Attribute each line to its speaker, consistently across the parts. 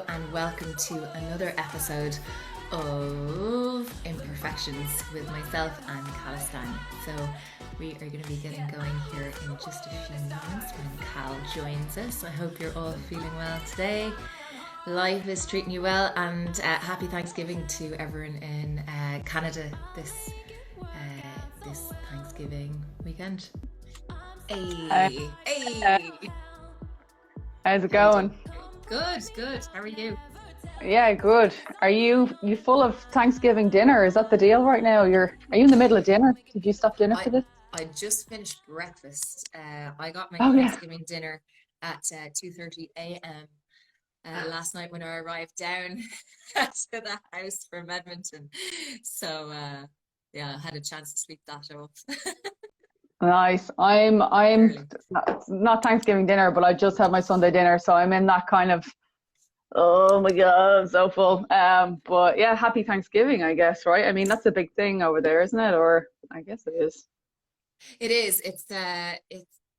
Speaker 1: and welcome to another episode of Imperfections with myself and Callistan. So we are going to be getting going here in just a few moments when Cal joins us. I hope you're all feeling well today. Life is treating you well, and happy Thanksgiving to everyone in Canada this Thanksgiving weekend. Hey.
Speaker 2: How's it going?
Speaker 1: Good. How are you?
Speaker 2: Yeah, good. Are you full of Thanksgiving dinner? Is that the deal right now? Are you in the middle of dinner? Did you stop dinner for this?
Speaker 1: I just finished breakfast. I got my
Speaker 2: Oh yeah.
Speaker 1: Thanksgiving dinner at 2:30 a.m. Last night when I arrived down to the house from Edmonton. So yeah, I had a chance to sleep that off.
Speaker 2: Nice. I'm
Speaker 1: Early.
Speaker 2: not Thanksgiving dinner, but I just had my Sunday dinner, so I'm in that kind of, oh my God, I'm so full. But yeah, happy Thanksgiving, I guess, right? I mean, that's a big thing over there, isn't it? Or I guess it is.
Speaker 1: It is. It's.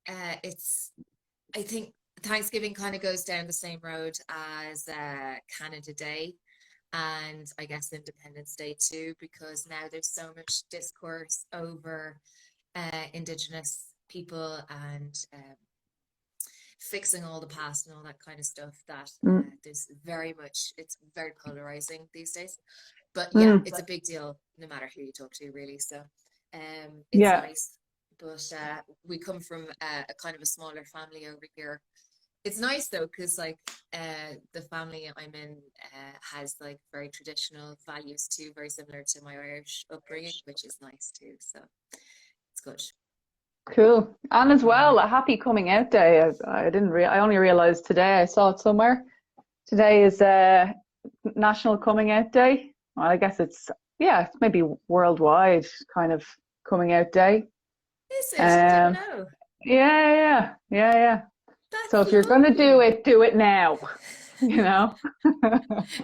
Speaker 1: I think Thanksgiving kind of goes down the same road as Canada Day, and I guess Independence Day too, because now there's so much discourse over Indigenous people and fixing all the past and all that kind of stuff that
Speaker 2: Mm,
Speaker 1: it's very polarizing these days. But yeah,
Speaker 2: mm,
Speaker 1: it's a big deal no matter who you talk to, really. So it's
Speaker 2: yeah.
Speaker 1: nice. But we come from a kind of a smaller family over here. It's nice though, because like the family I'm in has like very traditional values too, very similar to my Irish upbringing, which is nice too. So it's good.
Speaker 2: Cool. And as
Speaker 1: Mm.
Speaker 2: well, a happy coming out day. I only realized today, I saw it somewhere. Today is National Coming Out Day. Well, I guess it's maybe worldwide kind of coming out day.
Speaker 1: Is it? I didn't
Speaker 2: Um,
Speaker 1: know.
Speaker 2: yeah. So
Speaker 1: That's
Speaker 2: if you're gonna
Speaker 1: lovely.
Speaker 2: do it now, you know?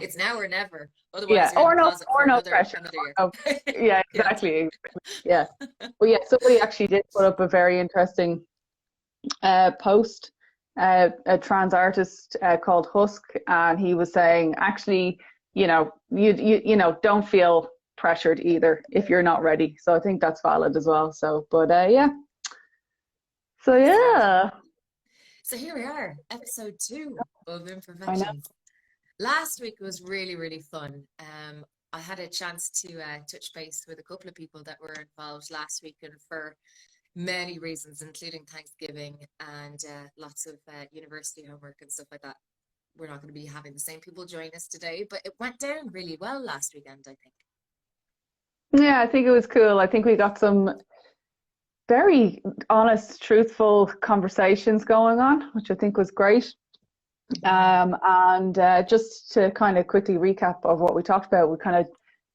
Speaker 1: It's now or never. Otherwise,
Speaker 2: Yeah.
Speaker 1: you're in the closet for
Speaker 2: Or no pressure.
Speaker 1: another year.
Speaker 2: Or no, yeah,
Speaker 1: Yeah.
Speaker 2: exactly. Yeah. Well, yeah, somebody actually did put up a very interesting post, a trans artist called Husk, and he was saying, actually, don't feel pressured either if you're not ready. So I think that's valid as well. So, but yeah, so
Speaker 1: Absolutely.
Speaker 2: yeah,
Speaker 1: So here we are, episode 2 of
Speaker 2: I know.
Speaker 1: Imperfections. Last week was really, really fun. I had a chance to touch base with a couple of people that were involved last week, and for many reasons, including Thanksgiving and lots of university homework and stuff like that. We're not going to be having the same people join us today, but it went down really well last weekend, I think.
Speaker 2: Yeah, I think it was cool. I think we got some very honest, truthful conversations going on, which I think was great.
Speaker 1: Mm.
Speaker 2: And just to kind of quickly recap of what we talked about, we kind of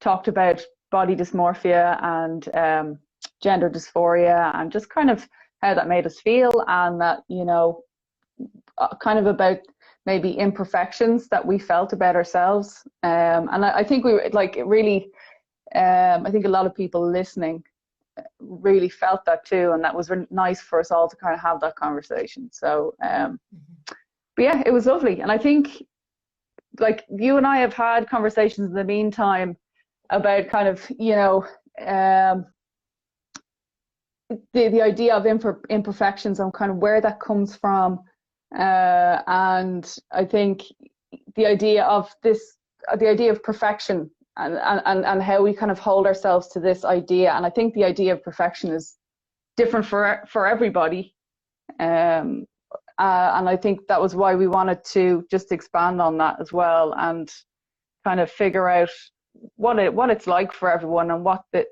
Speaker 2: talked about body dysmorphia and gender dysphoria and just kind of how that made us feel, and that, kind of about maybe imperfections that we felt about ourselves. And I think we were like, it really, I think a lot of people listening really felt that too. And that was nice for us all to kind of have that conversation. So,
Speaker 1: Mhm.
Speaker 2: but yeah, it was lovely. And I think like you and I have had conversations in the meantime about kind of, um, the idea of imperfections and kind of where that comes from. And I think the idea of the idea of perfection, and how we kind of hold ourselves to this idea. And I think the idea of perfection is different for everybody. Um, and I think that was why we wanted to just expand on that as well, and kind of figure out what it's like for everyone, and what the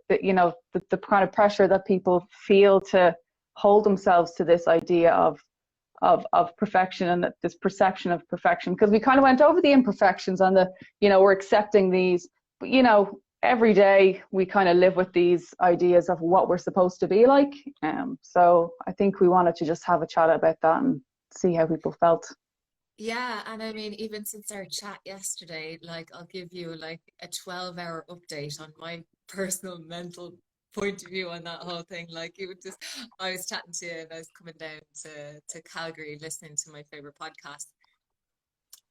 Speaker 2: kind of pressure that people feel to hold themselves to this idea of perfection, and this perception of perfection, because we kind of went over the imperfections and we're accepting these, but every day we kind of live with these ideas of what we're supposed to be like. So I think we wanted to just have a chat about that and see how people felt.
Speaker 1: Yeah, and I mean, even since our chat yesterday, like I'll give you like a 12-hour update on my personal mental point of view on that whole thing. Like it would just, I was chatting to you and I was coming down to Calgary listening to my favorite podcast.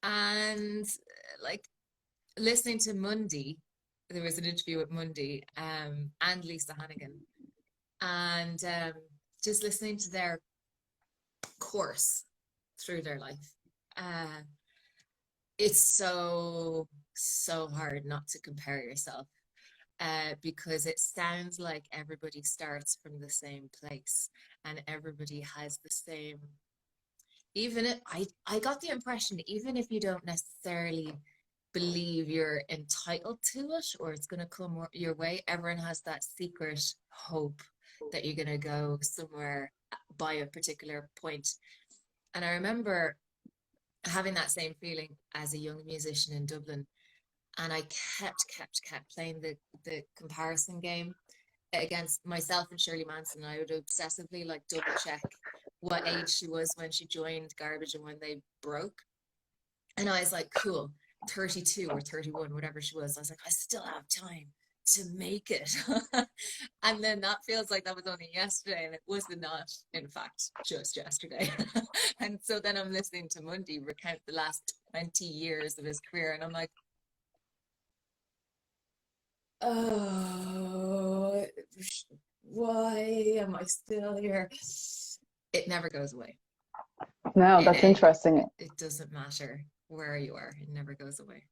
Speaker 1: And like listening to Mundy, there was an interview with Mundy and Lisa Hannigan, and just listening to their course through their life. It's so hard not to compare yourself, because it sounds like everybody starts from the same place and everybody has the same. Even if I got the impression, even if you don't necessarily believe you're entitled to it or it's going to come your way, everyone has that secret hope that you're going to go somewhere by a particular point. And I remember having that same feeling as a young musician in Dublin, and I kept playing the comparison game against myself and Shirley Manson. I would obsessively like double check what age she was when she joined Garbage and when they broke. And I was like, cool, 32 or 31, whatever she was. I was like, I still have time to make it. And then that feels like that was only yesterday, and it was not, in fact, just yesterday. And so then I'm listening to Mundy recount the last 20 years of his career, and I'm like, oh, why am I still here? It never goes away.
Speaker 2: No, that's interesting.
Speaker 1: It doesn't matter where you are. It never goes away.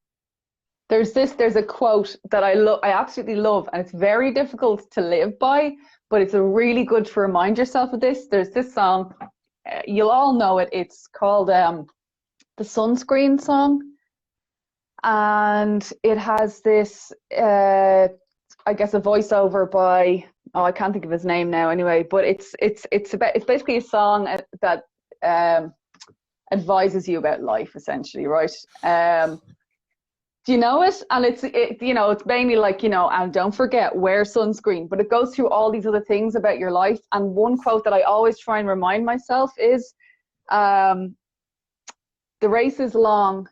Speaker 2: There's a quote that I absolutely love, and it's very difficult to live by, but it's a really good to remind yourself of this. There's this song, you'll all know it. It's called the Sunscreen song. And it has this, I guess, a voiceover by, I can't think of his name now anyway, but it's basically a song that advises you about life, essentially, right? Do you know it? And it's mainly like, and don't forget, wear sunscreen, but it goes through all these other things about your life. And one quote that I always try and remind myself is, the race is long,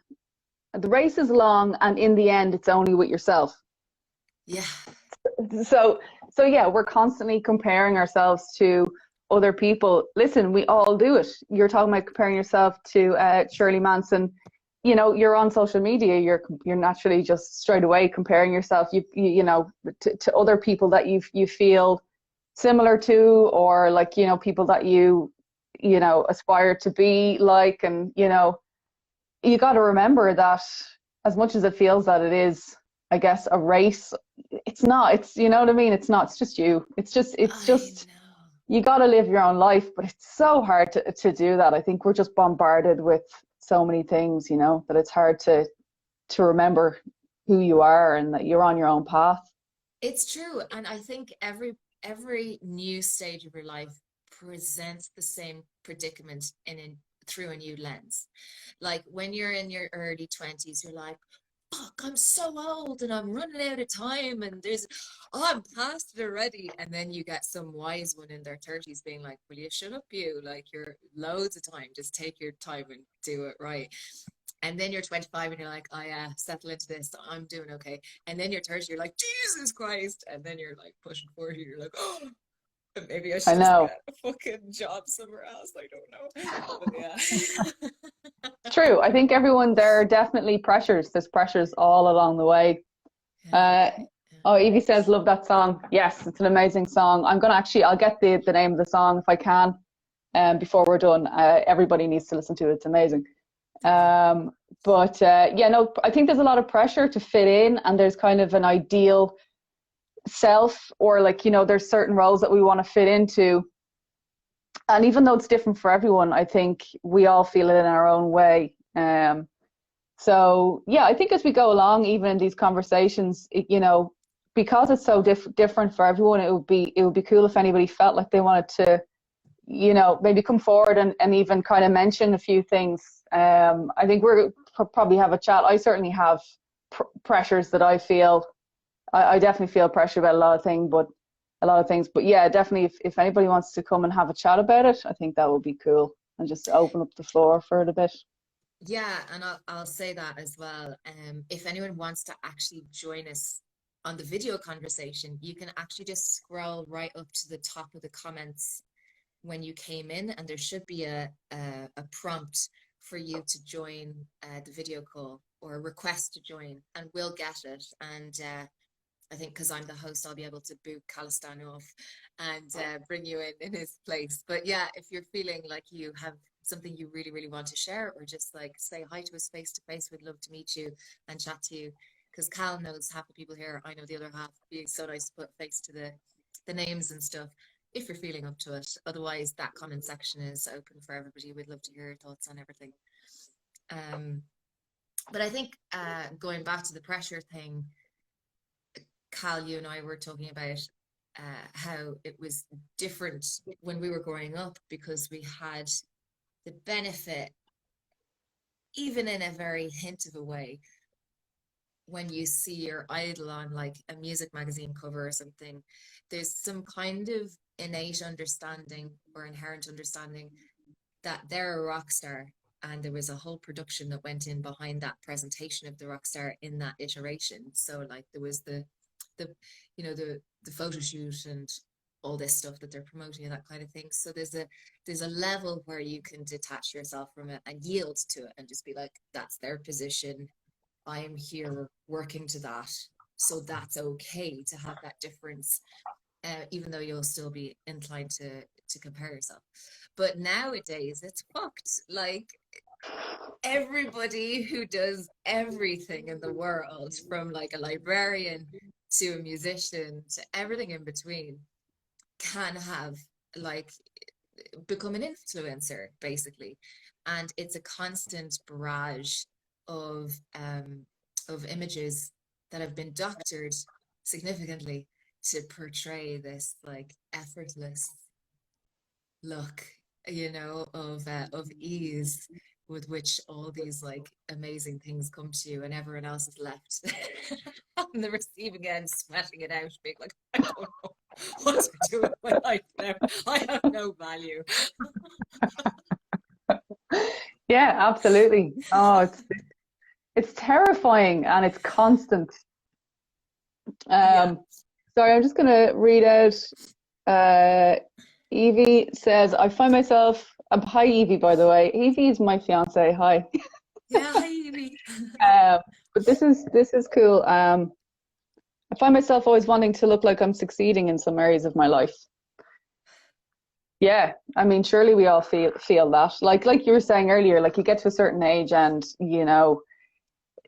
Speaker 2: and in the end, it's only with yourself.
Speaker 1: Yeah.
Speaker 2: So yeah, we're constantly comparing ourselves to other people. Listen, we all do it. You're talking about comparing yourself to Shirley Manson. You're on social media. You're naturally just straight away comparing yourself. To other people that you feel similar to, or like people that you aspire to be like, and you got to remember that as much as it feels that it is, I guess, a race, it's not. It's, you know what I mean? It's not. It's just you. It's just you got to live your own life, but it's so hard to do that. I think we're just bombarded with so many things, that it's hard to remember who you are and that you're on your own path.
Speaker 1: It's true. And I think every new stage of your life presents the same predicament through a new lens. Like when you're in your early 20s, you're like, fuck, I'm so old and I'm running out of time and I'm past it already. And then you get some wise one in their 30s being like, will you shut up, you? Like, you're loads of time. Just take your time and do it right. And then you're 25 and you're like, oh yeah, settle into this. I'm doing okay. And then you're 30, you're like, Jesus Christ. And then you're like pushing 40, you're like, oh, maybe I should just get a fucking job somewhere else. I don't know. But yeah.
Speaker 2: True. I think there are definitely pressures. There's pressures all along the way. Evie says, love that song. Yes, it's an amazing song. I'll get the name of the song if I can before we're done. Everybody needs to listen to it. It's amazing. I think there's a lot of pressure to fit in, and there's kind of an ideal self, or like, there's certain roles that we want to fit into. And even though it's different for everyone, I think we all feel it in our own way. So yeah, I think as we go along, even in these conversations, because it's so different for everyone, it would be cool if anybody felt like they wanted to, maybe come forward and even kind of mention a few things. I think we're probably have a chat. I certainly have pressures that I feel. I definitely feel pressure about a lot of things, but yeah, definitely if anybody wants to come and have a chat about it, I think that would be cool, and just open up the floor for it a bit.
Speaker 1: Yeah, and I'll say that as well. If anyone wants to actually join us on the video conversation, you can actually just scroll right up to the top of the comments when you came in, and there should be a prompt for you to join the video call or request to join, and we'll get it. And I think because I'm the host, I'll be able to boot Callistan off and bring you in his place. But yeah, if you're feeling like you have something you really, really want to share, or just like say hi to us face to face, we'd love to meet you and chat to you. Because Cal knows half the people here, I know the other half. Being so nice to put face to the names and stuff, if you're feeling up to it. Otherwise, that comment section is open for everybody. We'd love to hear your thoughts on everything. But I think going back to the pressure thing, Cal, you and I were talking about how it was different when we were growing up, because we had the benefit, even in a very hint of a way, when you see your idol on like a music magazine cover or something, there's some kind of innate understanding or inherent understanding that they're a rock star, and there was a whole production that went in behind that presentation of the rock star in that iteration. So like there was the you know the photo shoot and all this stuff that they're promoting and that kind of thing. So there's a level where you can detach yourself from it and yield to it and just be like, that's their position, I am here working to that, so that's okay to have that difference, even though you'll still be inclined to compare yourself. But nowadays it's fucked. Like everybody who does everything in the world, from like a librarian to a musician to everything in between, can have like become an influencer basically. And it's a constant barrage of images that have been doctored significantly to portray this like effortless look, you know, of ease with which all these like amazing things come to you, and everyone else is left on the receiving end, sweating it out, being like, I don't know what to do with my life now. I have no value.
Speaker 2: Yeah, absolutely. Oh, it's terrifying, and it's constant.
Speaker 1: Yeah.
Speaker 2: Sorry, I'm just gonna read out. Evie says, I find myself. Hi, Evie, by the way. Evie is my fiance. Hi.
Speaker 1: Yeah, hi, Evie.
Speaker 2: But this is cool. I find myself always wanting to look like I'm succeeding in some areas of my life. Yeah, I mean, surely we all feel that. Like you were saying earlier, like you get to a certain age, and you know,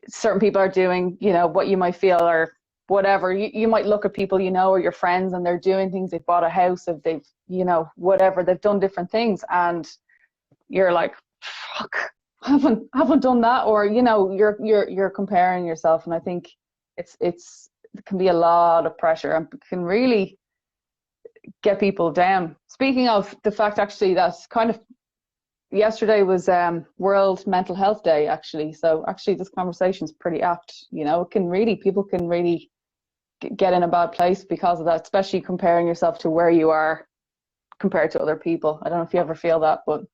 Speaker 2: certain people are doing, you know, what you might feel or whatever. You might look at people you know or your friends, and they're doing things. They've bought a house, if they've, you know, whatever, they've done different things, and you're like, fuck, haven't done that, or you know, you're comparing yourself, and I think it can be a lot of pressure and can really get people down. Speaking of the fact, actually, that's kind of yesterday was World Mental Health Day, actually. So actually, this conversation is pretty apt. You know, people can really get in a bad place because of that, especially comparing yourself to where you are compared to other people. I don't know if you ever feel that, but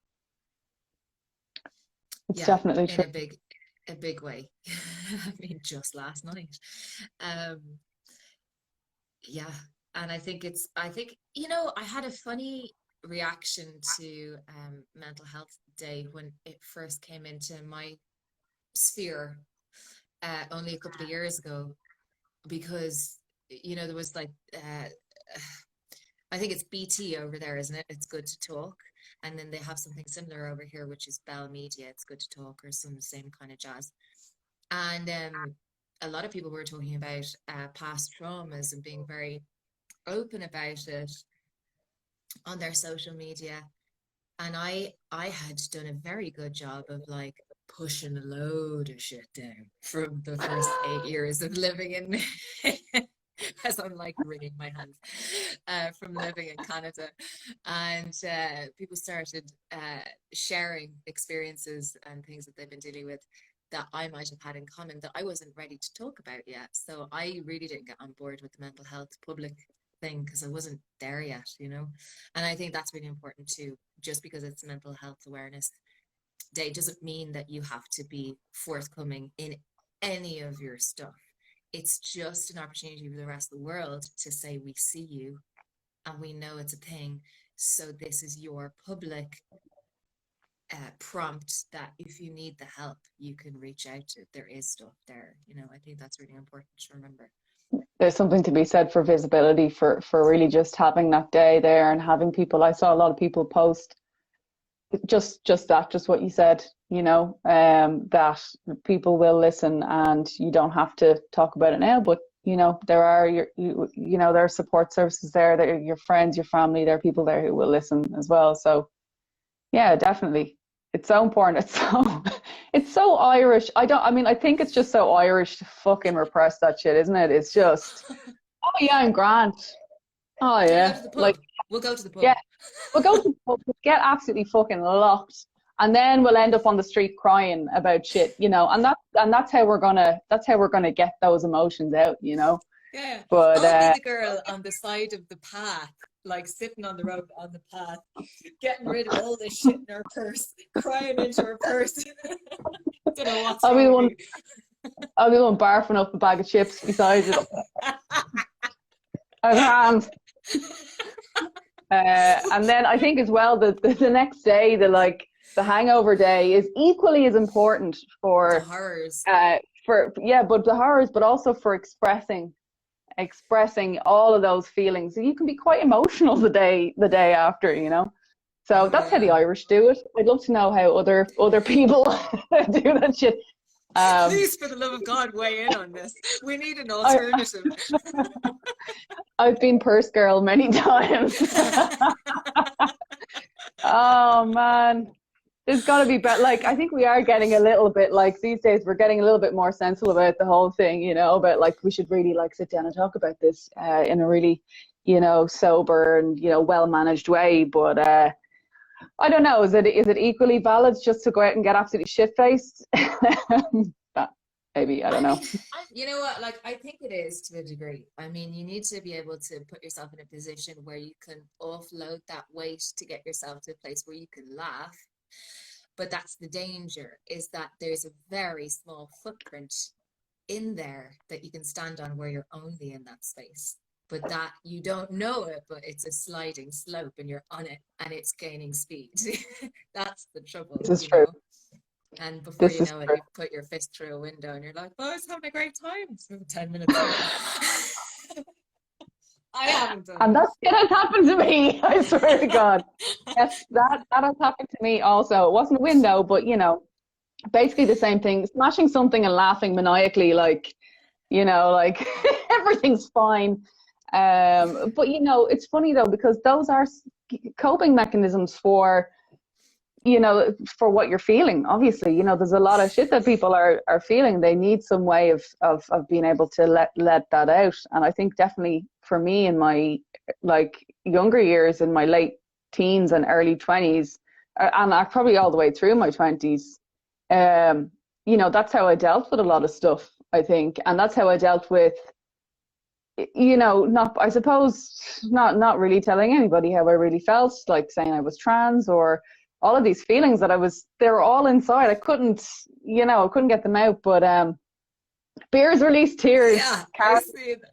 Speaker 2: it's definitely true.
Speaker 1: In a big way. I mean, just last night. Yeah, and I think you know, I had a funny reaction to Mental Health Day when it first came into my sphere only a couple of years ago, because you know there was like I think it's BT over there, isn't it? It's Good to Talk, and then they have something similar over here, which is Bell Media. It's Good to Talk, or some same kind of jazz. And a lot of people were talking about past traumas and being very open about it on their social media. And I had done a very good job of like pushing a load of shit down from the first 8 years of living in as I'm like wringing my hands from living in Canada. And people started sharing experiences and things that they've been dealing with that I might have had in common that I wasn't ready to talk about yet. So I really didn't get on board with the mental health public thing because I wasn't there yet, you know. And I think that's really important too. Just because it's Mental Health Awareness Day doesn't mean that you have to be forthcoming in any of your stuff. It's just an opportunity for the rest of the world to say, we see you and we know it's a thing. So this is your public prompt that if you need the help, you can reach out to. There is stuff there. I think that's really important to remember.
Speaker 2: There's something to be said for visibility, for really just having that day there and having people. I saw a lot of people post just what you said, that people will listen, and you don't have to talk about it now, but there are there are support services there, that are your friends, your family, there are people there who will listen as well. So yeah, definitely. It's so important. It's so Irish. I think it's just so Irish to fucking repress that shit, isn't it? It's just, oh yeah, I'm grand. Oh yeah.
Speaker 1: We'll go to the pub.
Speaker 2: Yeah. We'll go to the pub, get absolutely fucking locked, and then we'll end up on the street crying about shit, and that's how we're gonna get those emotions out,
Speaker 1: Yeah.
Speaker 2: But
Speaker 1: I'll be the girl on the side of the path, like sitting on the road on the path, getting rid of all this shit in her purse, crying into her purse. Don't know what's
Speaker 2: I'll be
Speaker 1: wrong with me.
Speaker 2: I'll be the one barfing up a bag of chips beside it. I've hands. And then I think as well that the next day, the hangover day, is equally as important for
Speaker 1: the horrors.
Speaker 2: But the horrors, but also for expressing all of those feelings. So you can be quite emotional the day after, So that's how the Irish do it. I'd love to know how other people do that shit.
Speaker 1: Please, for the love of God, weigh in on this. We need an alternative.
Speaker 2: I've been purse girl many times. Oh man, there's got to be better. I think we are getting a little bit, these days we're getting a little bit more sensible about the whole thing, but we should really sit down and talk about this in a really, sober and well managed way. But I don't know, is it equally valid just to go out and get absolutely shit faced? Maybe, I don't know.
Speaker 1: You know what, I think it is, to a degree. I mean, you need to be able to put yourself in a position where you can offload that weight to get yourself to a place where you can laugh. But that's the danger, is that there's a very small footprint in there that you can stand on where you're only in that space. But that you don't know it, but it's a sliding slope and you're on it and it's gaining speed. That's the trouble.
Speaker 2: This is true.
Speaker 1: And before you know it, you put your fist through a window and you're like, oh, I was having a great time. So 10 minutes later. I haven't done
Speaker 2: and it has happened to me, I swear to God. Yes, that has happened to me also. It wasn't a window, but basically the same thing. Smashing something and laughing maniacally, everything's fine. But it's funny though, because those are coping mechanisms for what you're feeling. Obviously, there's a lot of shit that people are feeling. They need some way of being able to let that out. And I think definitely for me in my younger years, in my late teens and early 20s, and probably all the way through my 20s, that's how I dealt with a lot of stuff, I think. And that's how I dealt with, not really telling anybody how I really felt, like saying I was trans, or all of these feelings that they were all inside. I couldn't get them out, but beers release tears.
Speaker 1: Yeah, I see that.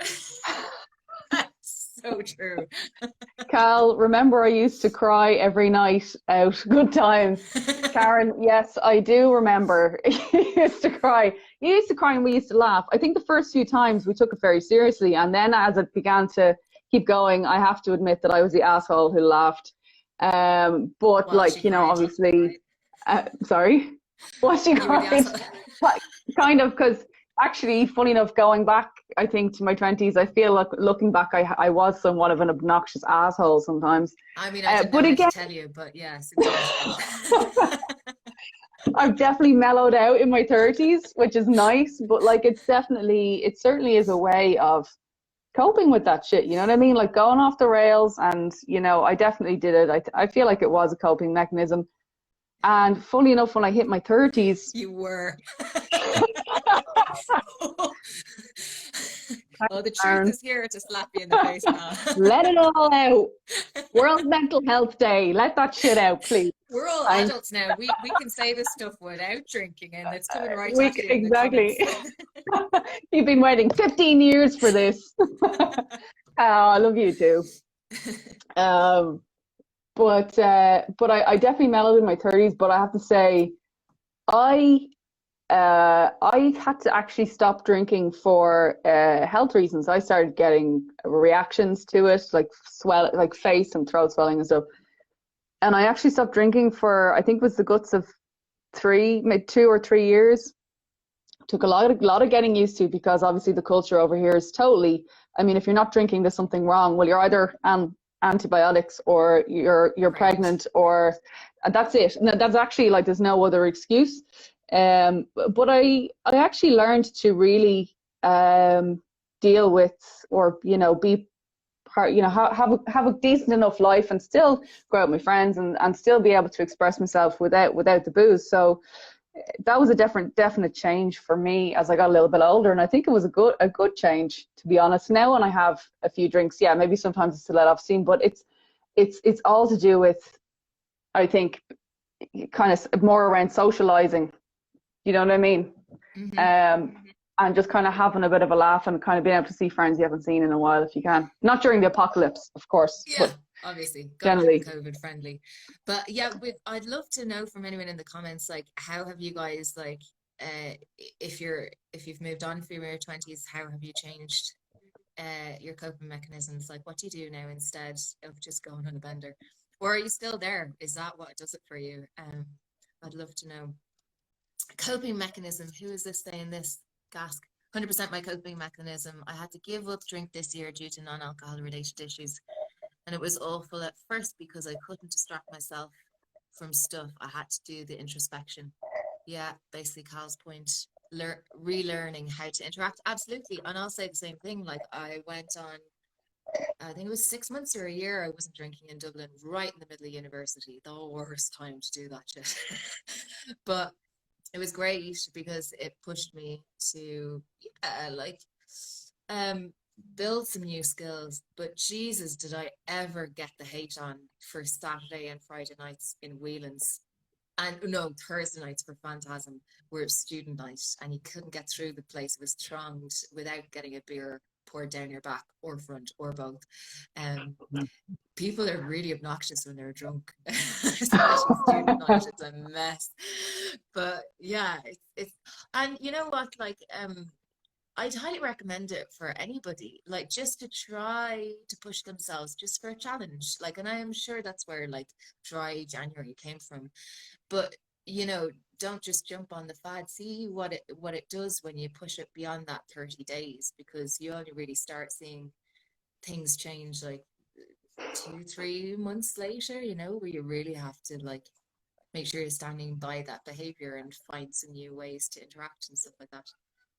Speaker 1: That's so true.
Speaker 2: Cal, remember I used to cry every night out. Good times. Karen, yes, I do remember. You used to cry. You used to cry and we used to laugh. I think the first few times we took it very seriously, and then as it began to keep going, I have to admit that I was the asshole who laughed. But obviously, sorry, was she cried? Kind of, because actually, funny enough, going back, I think to my 20s, I feel like looking back, I was somewhat of an obnoxious asshole sometimes.
Speaker 1: I mean, I didn't know to tell you, but yes.
Speaker 2: I've definitely mellowed out in my 30s, which is nice, but it certainly is a way of coping with that shit, you know what I mean? Going off the rails, and I definitely did it. I feel like it was a coping mechanism. And funny enough, when I hit my 30s,
Speaker 1: you were. Oh, the truth is here to slap you in the face now.
Speaker 2: Let it all out. World Mental Health Day. Let that shit out, please.
Speaker 1: We're all adults now. We can say this stuff without drinking, and it's coming right at you.
Speaker 2: Exactly. You've been waiting 15 years for this. Oh, I love you too. I definitely mellowed in my 30s. But I have to say, I I had to actually stop drinking for health reasons. I started getting reactions to it, like like face and throat swelling and stuff. And I actually stopped drinking for, I think it was the guts of maybe 2 or 3 years. Took a lot of getting used to, because obviously the culture over here is totally, I mean, if you're not drinking, there's something wrong. Well, you're either antibiotics, or you're
Speaker 1: Right.
Speaker 2: pregnant, or that's it. No, that's actually, like, there's no other excuse. But I actually learned to really deal with, or be part, have a decent enough life, and still go out with my friends, and still be able to express myself without the booze. So that was a definite change for me as I got a little bit older, and I think it was a good change, to be honest. Now when I have a few drinks, yeah, maybe sometimes it's to let off steam, but it's all to do with, I think, kind of more around socializing. You know what I mean?
Speaker 1: Mm-hmm.
Speaker 2: And just kind of having a bit of a laugh, and kind of being able to see friends you haven't seen in a while, if you can. Not during the apocalypse, of course,
Speaker 1: Yeah,
Speaker 2: but
Speaker 1: obviously, gotta keep
Speaker 2: generally.
Speaker 1: it COVID friendly. But yeah, I'd love to know from anyone in the comments, like, how have you guys, like, if you've moved on from your 20s, how have you changed your coping mechanisms? Like, what do you do now instead of just going on a bender? Or are you still there? Is that what does it for you? I'd love to know. Coping mechanism. Who is this saying this? Gask. 100% my coping mechanism. I had to give up drink this year due to non-alcohol related issues. And it was awful at first because I couldn't distract myself from stuff. I had to do the introspection. Yeah, basically Cal's point, relearning how to interact. Absolutely. And I'll say the same thing. Like, I went on, I think it was 6 months or a year, I wasn't drinking in Dublin, right in the middle of university. The worst time to do that shit. But it was great because it pushed me to, yeah, like, um build some new skills. But Jesus, did I ever get the hate on for Saturday and Friday nights in Whelan's, and no, Thursday nights for Phantasm were student night, and you couldn't get through the place. It was thronged without getting a beer poured down your back or front or both. um People are really obnoxious when they're drunk, especially student night. It's a mess. But yeah, it's and you know what, like, I'd highly recommend it for anybody, like, just to try to push themselves just for a challenge. Like, and I am sure that's where, like, dry January came from. But, don't just jump on the fad. See what it does when you push it beyond that 30 days, because you only really start seeing things change, like, 2, 3 months later, where you really have to, like, make sure you're standing by that behavior and find some new ways to interact and stuff like that.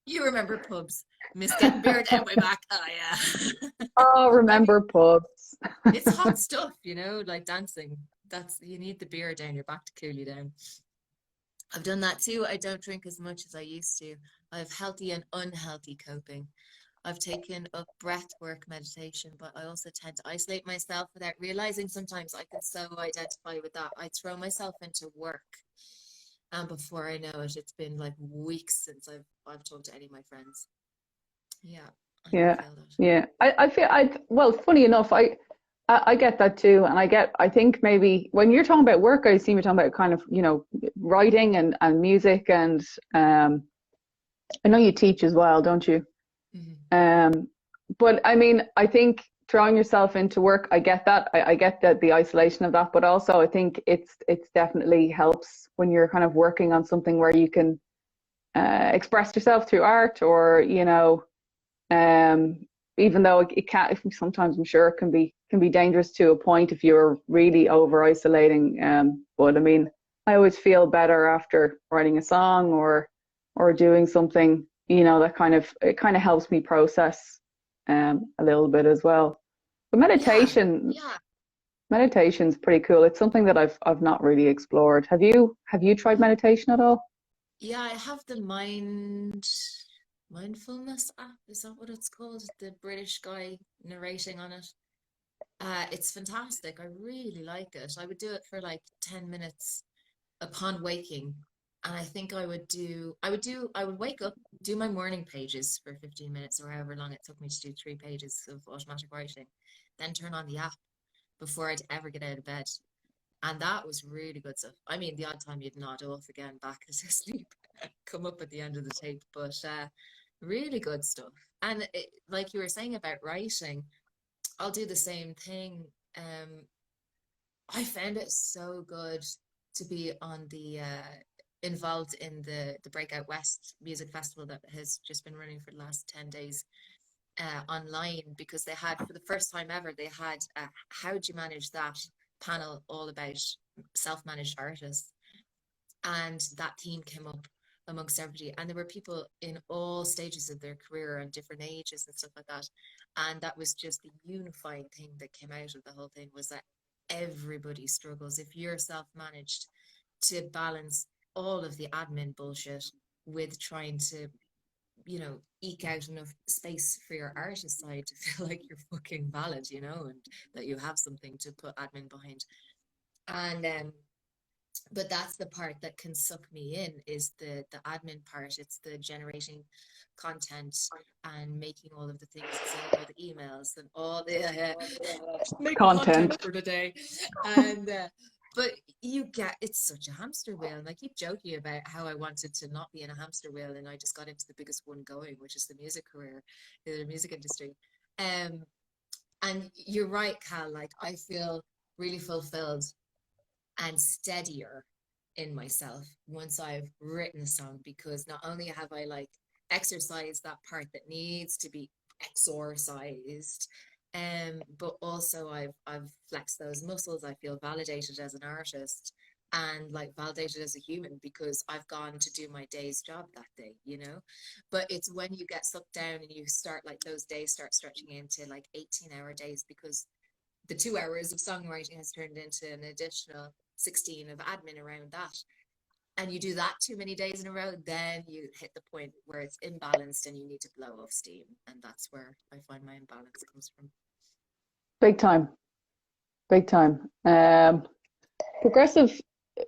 Speaker 1: You remember pubs. Miss getting beer down my back. Oh yeah.
Speaker 2: Oh,
Speaker 1: I mean,
Speaker 2: remember pubs.
Speaker 1: it's hot stuff, like dancing. You need the beer down your back to cool you down. I've done that too. I don't drink as much as I used to. I have healthy and unhealthy coping. I've taken up breath work meditation, but I also tend to isolate myself without realizing. Sometimes I can so identify with that. I throw myself into work, and before I know it, it's been like weeks since I've talked to any of my friends. Yeah, I can
Speaker 2: Yeah,
Speaker 1: feel that.
Speaker 2: yeah. I feel well, funny enough, I get that too, and I think maybe when you're talking about work, I assume you're talking about kind of, writing and music, and I know you teach as well, don't you?
Speaker 1: Hmm.
Speaker 2: Um, but I mean, I think throwing yourself into work, I get that. I get that, the isolation of that, but also I think it's definitely helps when you're kind of working on something where you can express yourself through art, or um, even though it can sometimes, I'm sure it can be dangerous to a point if you're really over isolating. But I mean, I always feel better after writing a song, or doing something, that kind of helps me process a little bit as well. But
Speaker 1: Yeah, yeah,
Speaker 2: meditation's pretty cool. It's something that I've not really explored. Have you tried meditation at all?
Speaker 1: yeah. I have the mindfulness app. Is that what it's called? The British guy narrating on it. It's fantastic. I really like it. I would do it for like 10 minutes upon waking. And I think I would wake up, do my morning pages for 15 minutes or however long it took me to do 3 pages of automatic writing, then turn on the app before I'd ever get out of bed. And that was really good stuff. I mean, the odd time you'd nod off again back into sleep, come up at the end of the tape, but really good stuff. And like you were saying about writing, I'll do the same thing. I found it so good to be on the involved in the Breakout West music festival that has just been running for the last 10 days online, because they had, for the first time ever, they had how do you manage that panel all about self-managed artists, and that theme came up amongst everybody, and there were people in all stages of their career and different ages and stuff like that, and that was just the unifying thing that came out of the whole thing, was that everybody struggles. If you're self-managed, to balance all of the admin bullshit with trying to, you know, eke out enough space for your artist side to feel like you're fucking valid, you know, and that you have something to put admin behind. And but that's the part that can suck me in, is the admin part. It's the generating content and making all of the things, sending all the emails and all the make content for the day. And but you get, it's such a hamster wheel. And I keep joking about how I wanted to not be in a hamster wheel, and I just got into the biggest one going, which is the music career, the music industry. And you're right, Cal, like I feel really fulfilled and steadier in myself once I've written a song, because not only have I like exercised that part that needs to be exorcised, but also I've flexed those muscles. I feel validated as an artist and like validated as a human, because I've gone to do my day's job that day, you know. But it's when you get sucked down and you start, like, those days start stretching into like 18-hour days, because the 2 hours of songwriting has turned into an additional 16 of admin around that. And you do that too many days in a row, then you hit the point where it's imbalanced and you need to blow off steam. And that's where I find my imbalance comes from.
Speaker 2: Big time. Big time. Progressive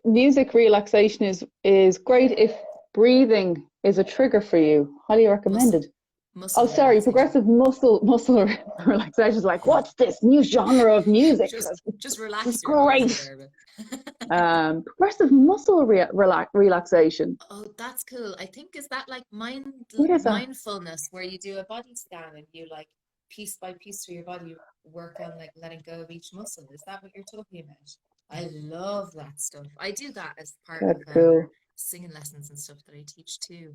Speaker 2: music relaxation is great if breathing is a trigger for you. Highly recommended.
Speaker 1: Muscle
Speaker 2: sorry, progressive muscle relaxation is like, what's this new genre of music?
Speaker 1: Just relax.
Speaker 2: It's great. Progressive muscle relaxation.
Speaker 1: Oh, that's cool. I think, is that like mindfulness, where you do a body scan and you like piece by piece through your body work on like letting go of each muscle? Is that what you're talking about? I love that stuff. I do that as part of singing lessons and stuff that I teach too.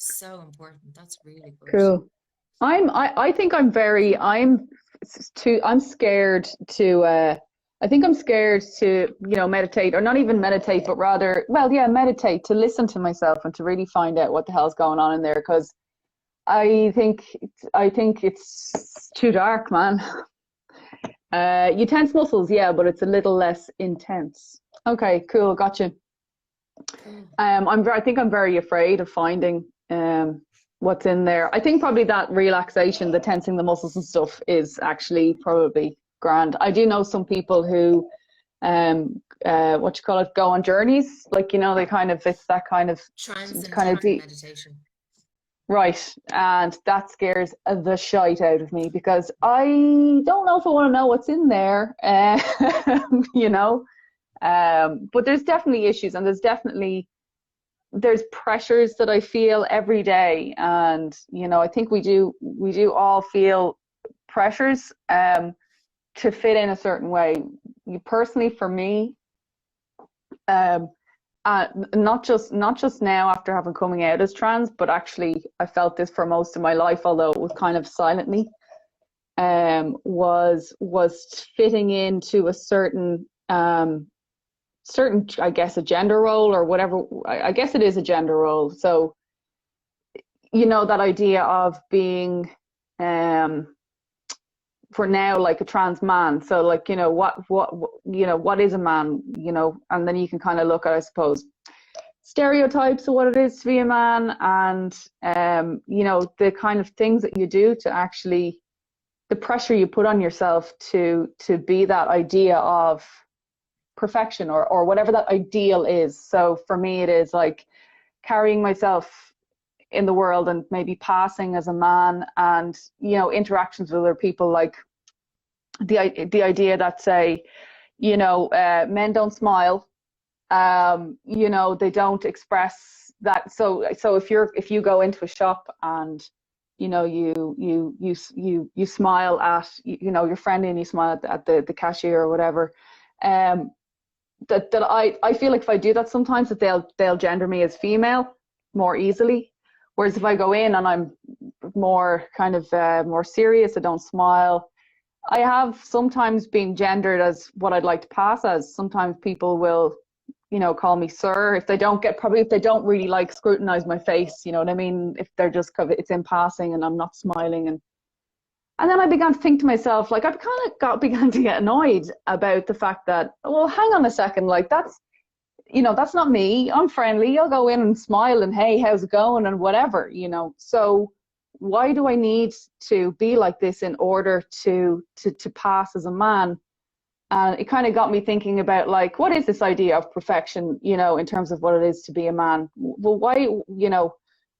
Speaker 1: So important. That's really good.
Speaker 2: Cool. I think I'm scared to I think I'm scared to, you know, meditate, or not even meditate, but rather, meditate, to listen to myself and to really find out what the hell's going on in there, because I think it's too dark, man. You tense muscles, yeah, but it's a little less intense. Okay, cool, gotcha. I think I'm very afraid of finding what's in there. I think probably that relaxation, the tensing the muscles and stuff, is actually probably grand. I do know some people who go on journeys, like, you know, they kind of, it's that kind of deep
Speaker 1: meditation.
Speaker 2: Right, and that scares the shite out of me, because I don't know if I want to know what's in there, you know. But there's definitely issues, and there's pressures that I feel every day, and, you know, I think we do all feel pressures to fit in a certain way. Personally, for me, not just now after having coming out as trans, but actually I felt this for most of my life, although it was kind of silently, was fitting into a certain I guess a gender role, or whatever. I guess it is a gender role. So, you know, that idea of being for now, like, a trans man. So, like, you know, what is a man, you know, and then you can kind of look at, I suppose, stereotypes of what it is to be a man, and you know, the kind of things that you do to actually, the pressure you put on yourself to be that idea of perfection, or whatever that ideal is. So for me, it is like carrying myself in the world and maybe passing as a man, and, you know, interactions with other people, like the idea that, say, men don't smile, they don't express that. So if you go into a shop and you smile at your friend, and you smile at the cashier or whatever, that I feel like if I do that sometimes, that they'll gender me as female more easily. Whereas if I go in and I'm more kind of more serious, I don't smile. I have sometimes been gendered as what I'd like to pass as. Sometimes people will, call me sir if they don't really like scrutinize my face. You know what I mean? If they're just it's in passing and I'm not smiling, and then I began to think to myself, like, I kind of began to get annoyed about the fact that, well, hang on a second, like that's not me. I'm friendly. I'll go in and smile and, hey, how's it going, and whatever, So why do I need to be like this in order to pass as a man? And it kind of got me thinking about, like, what is this idea of perfection, in terms of what it is to be a man? Well,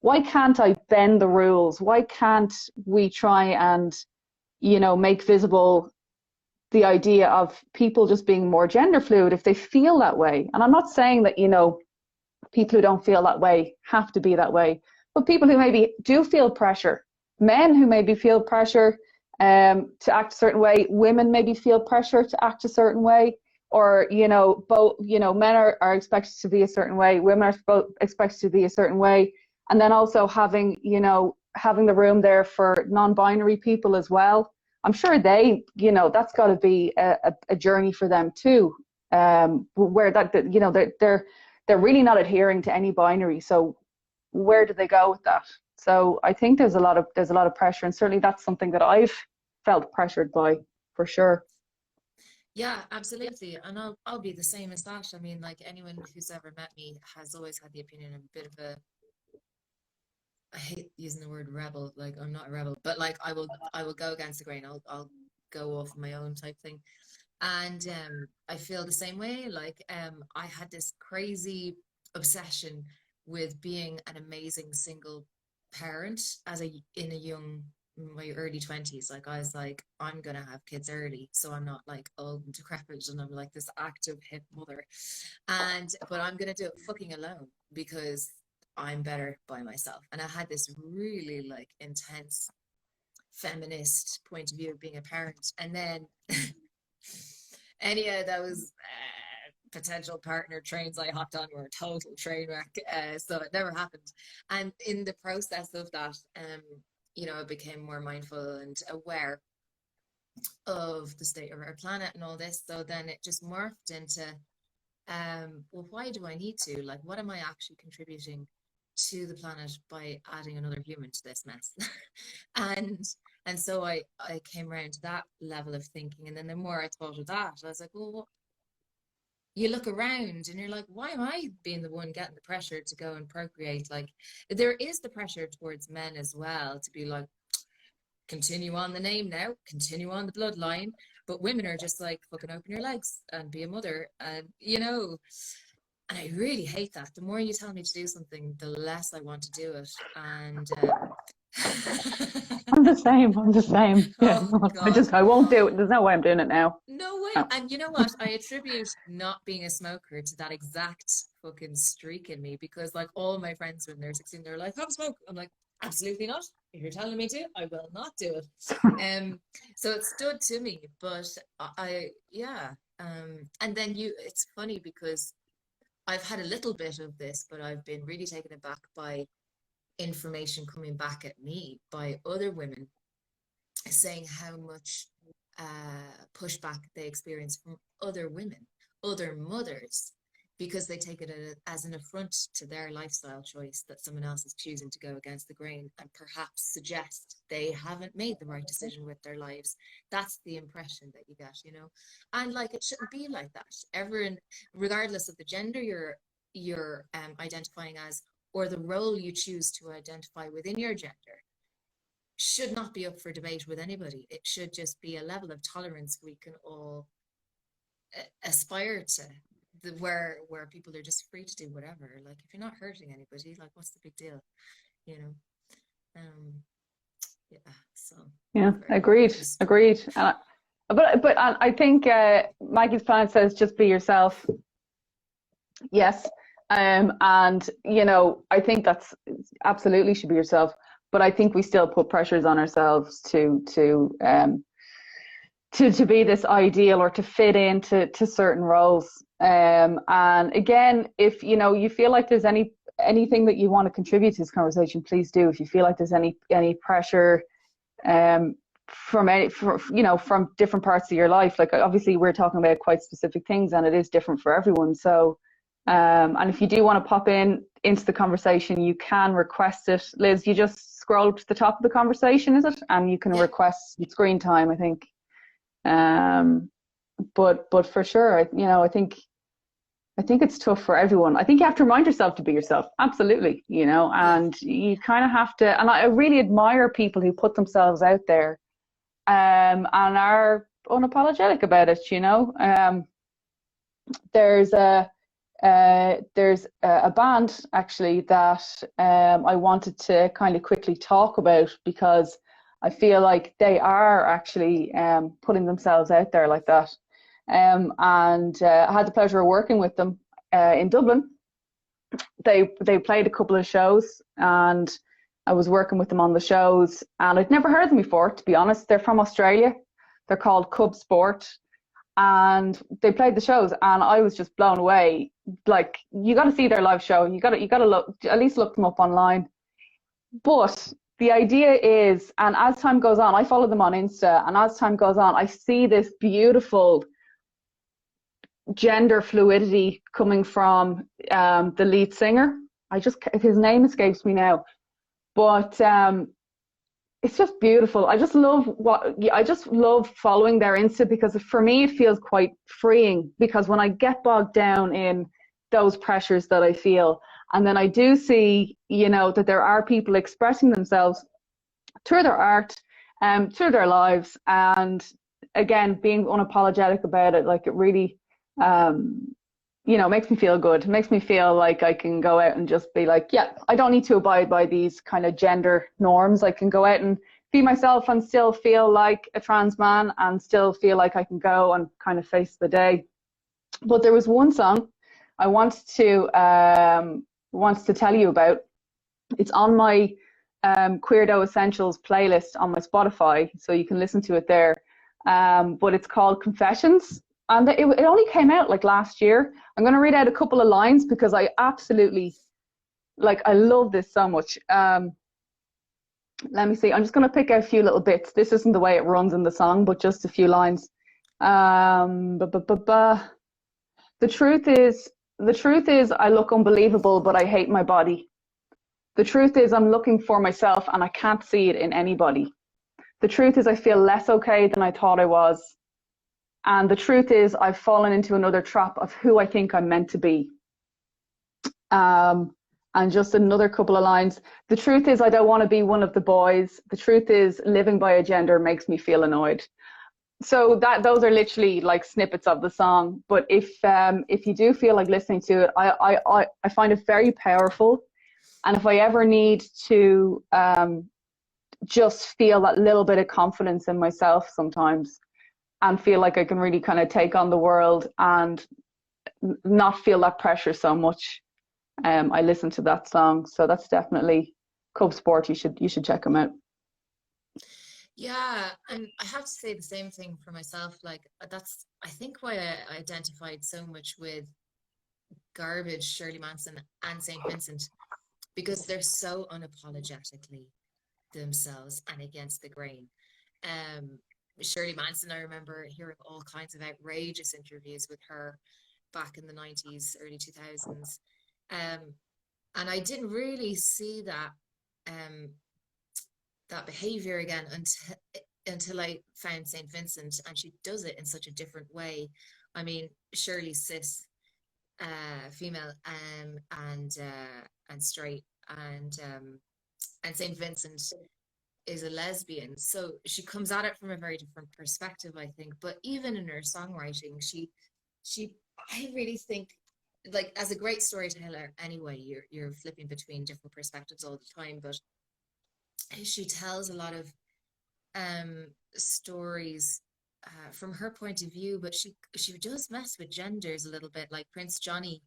Speaker 2: why can't I bend the rules? Why can't we try and, make visible the idea of people just being more gender fluid if they feel that way? And I'm not saying that, people who don't feel that way have to be that way, but people who maybe do feel pressure, men who maybe feel pressure to act a certain way, women maybe feel pressure to act a certain way, or, both, men are expected to be a certain way, women are both expected to be a certain way. And then also having the room there for non-binary people as well. I'm sure that's got to be a journey for them too, where they're really not adhering to any binary. So where do they go with that? So I think there's a lot of pressure, and certainly that's something that I've felt pressured by, for sure.
Speaker 1: Yeah, absolutely. And I'll be the same as that. I mean, like, anyone who's ever met me has always had the opinion of a bit of I hate using the word rebel. Like, I'm not a rebel, but like I will go against the grain. I'll go off my own type thing. And I feel the same way. Like, I had this crazy obsession with being an amazing single parent in my early 20s. Like, I was like, I'm gonna have kids early, so I'm not like old and decrepit, and I'm like this active hip mother. But I'm gonna do it fucking alone because I'm better by myself. And I had this really like intense feminist point of view of being a parent, and then any of those potential partner trains I hopped on were a total train wreck, so it never happened. And in the process of that, I became more mindful and aware of the state of our planet and all this. So then it just morphed into, well, why do I need to? Like, what am I actually contributing to the planet by adding another human to this mess? and so I came around to that level of thinking. And then the more I thought of that, I was like, well, you look around and you're like, why am I being the one getting the pressure to go and procreate? Like, there is the pressure towards men as well to be like, continue on the name now, continue on the bloodline. But women are just like, fucking open your legs and be a mother. And, and I really hate that. The more you tell me to do something, the less I want to do it. And
Speaker 2: I'm the same. Yeah.
Speaker 1: Oh,
Speaker 2: I won't do it. There's no way I'm doing it now.
Speaker 1: No way.
Speaker 2: No.
Speaker 1: And you know what? I attribute not being a smoker to that exact fucking streak in me, because like all my friends when they're 16, they're like, have a smoke. I'm like, absolutely not. If you're telling me to, I will not do it. So it stood to me, but and then it's funny because I've had a little bit of this, but I've been really taken aback by information coming back at me by other women saying how much pushback they experience from other women, other mothers, because they take it as an affront to their lifestyle choice that someone else is choosing to go against the grain and perhaps suggest they haven't made the right decision with their lives. That's the impression that you get, and like, it shouldn't be like that. Everyone, regardless of the gender you're identifying as, or the role you choose to identify within your gender, should not be up for debate with anybody. It should just be a level of tolerance we can all aspire to, where people are just free to do whatever. Like, if you're not hurting anybody, like, what's the big deal? Yeah. So
Speaker 2: yeah, agreed. But I think Maggie's Planet says just be yourself. Yes. And I think that's absolutely should be yourself. But I think we still put pressures on ourselves to be this ideal or to fit into certain roles. And again, if you feel like there's anything that you want to contribute to this conversation, please do. If you feel like there's any pressure from different parts of your life, like obviously we're talking about quite specific things and it is different for everyone. So and if you do want to pop into the conversation, you can request it. Liz, you just scroll to the top of the conversation, is it? And you can request screen time, I think. But for sure, I think it's tough for everyone. I think you have to remind yourself to be yourself. Absolutely, and you kind of have to. And I really admire people who put themselves out there, and are unapologetic about it. There's a band actually that I wanted to kind of quickly talk about, because I feel like they are actually putting themselves out there like that. And I had the pleasure of working with them in Dublin. They played a couple of shows and I was working with them on the shows, and I'd never heard them before, to be honest. They're from Australia. They're called Cub Sport, and they played the shows and I was just blown away. Like, you got to see their live show. You got to at least look them up online. But the idea is, and as time goes on, I follow them on Insta, and as time goes on, I see this beautiful gender fluidity coming from the lead singer. His name escapes me now, but it's just beautiful. I just love following their Insta, because for me it feels quite freeing, because when I get bogged down in those pressures that I feel, and then I do see, that there are people expressing themselves through their art, through their lives, and again, being unapologetic about it, like it really, makes me feel good. It makes me feel like I can go out and just be like, yeah, I don't need to abide by these kind of gender norms. I can go out and be myself and still feel like a trans man, and still feel like I can go and kind of face the day. But there was one song I wanted to tell you about. It's on my Queerdo Essentials playlist on my Spotify, so you can listen to it there. But it's called Confessions, and it only came out like last year. I'm going to read out a couple of lines because I absolutely, I love this so much. Let me see. I'm just going to pick out a few little bits. This isn't the way it runs in the song, but just a few lines. The truth is, I look unbelievable, but I hate my body. The truth is, I'm looking for myself and I can't see it in anybody. The truth is, I feel less okay than I thought I was. And the truth is, I've fallen into another trap of who I think I'm meant to be. And just another couple of lines. The truth is, I don't want to be one of the boys. The truth is, living by a gender makes me feel annoyed. So those are literally like snippets of the song. But if you do feel like listening to it, I find it very powerful. And if I ever need to just feel that little bit of confidence in myself sometimes, and feel like I can really kind of take on the world and not feel that pressure so much, I listen to that song. So that's definitely Cub Sport. You should check them out.
Speaker 3: Yeah, and I have to say the same thing for myself. Like, that's, I think, why I identified so much with Garbage, Shirley Manson, and St. Vincent, because they're so unapologetically themselves and against the grain. Shirley Manson, I remember hearing all kinds of outrageous interviews with her back in the 90s, early 2000s. And I didn't really see that that behavior again until I found St. Vincent, and she does it in such a different way. I mean, Shirley's cis, female, and straight, and St. Vincent is a lesbian, so she comes at it from a very different perspective, I think. But even in her songwriting, she I really think, like, as a great storyteller anyway, you're flipping between different perspectives all the time, but she tells a lot of stories from her point of view, but she does mess with genders a little bit. Like Prince Johnny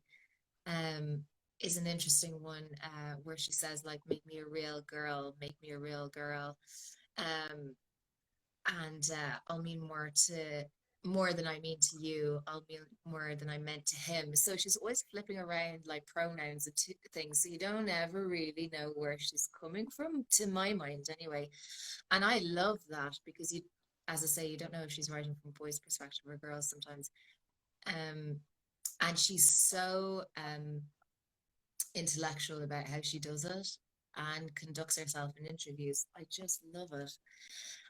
Speaker 3: is an interesting one, where she says like, make me a real girl, make me a real girl. Um, and I'll mean more than I mean to you. I'll mean more than I meant to him. So she's always flipping around like pronouns and things. So you don't ever really know where she's coming from, to my mind anyway. And I love that, because you, as I say, you don't know if she's writing from a boy's perspective or girls sometimes. And she's so intellectual about how she does it and conducts herself in interviews. I just love it.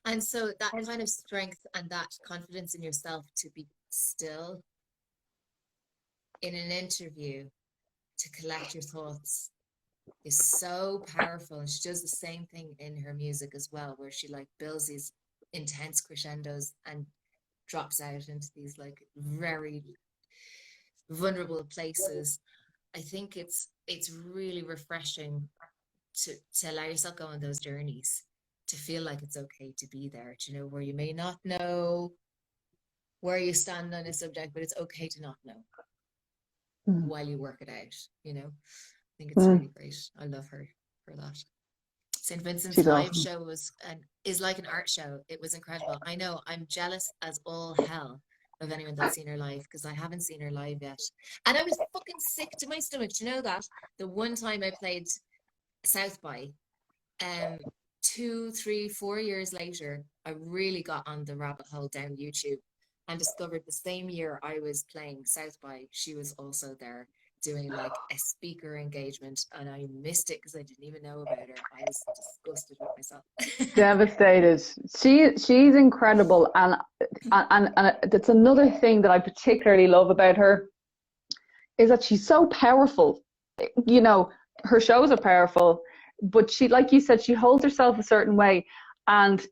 Speaker 3: And so that kind of strength and that confidence in yourself to be still in an interview, to collect your thoughts, is so powerful. And she does the same thing in her music as well, where she like builds these intense crescendos and drops out into these like very vulnerable places. I think it's really refreshing to allow yourself go on those journeys, to feel like it's okay to be there, you know, where you may not know where you stand on a subject, but it's okay to not know while you work it out, you know. I think it's really great. I love her for that. St. Vincent's
Speaker 2: She's
Speaker 3: live
Speaker 2: awesome.
Speaker 3: show is like an art show. It was incredible. I know, I'm jealous as all hell of anyone that's seen her live, because I haven't seen her live yet. And I was fucking sick to my stomach. Do you know that? The one time I played South by, 2, 3, 4 years later, I really got on the rabbit hole down YouTube and discovered the same year I was playing South by, she was also there doing like a speaker engagement, and I missed it because I didn't even know about her. I was disgusted with myself.
Speaker 2: Devastated. She's incredible, and that's another thing that I particularly love about her, is that she's so powerful. You know, her shows are powerful, but she, like you said, she holds herself a certain way, and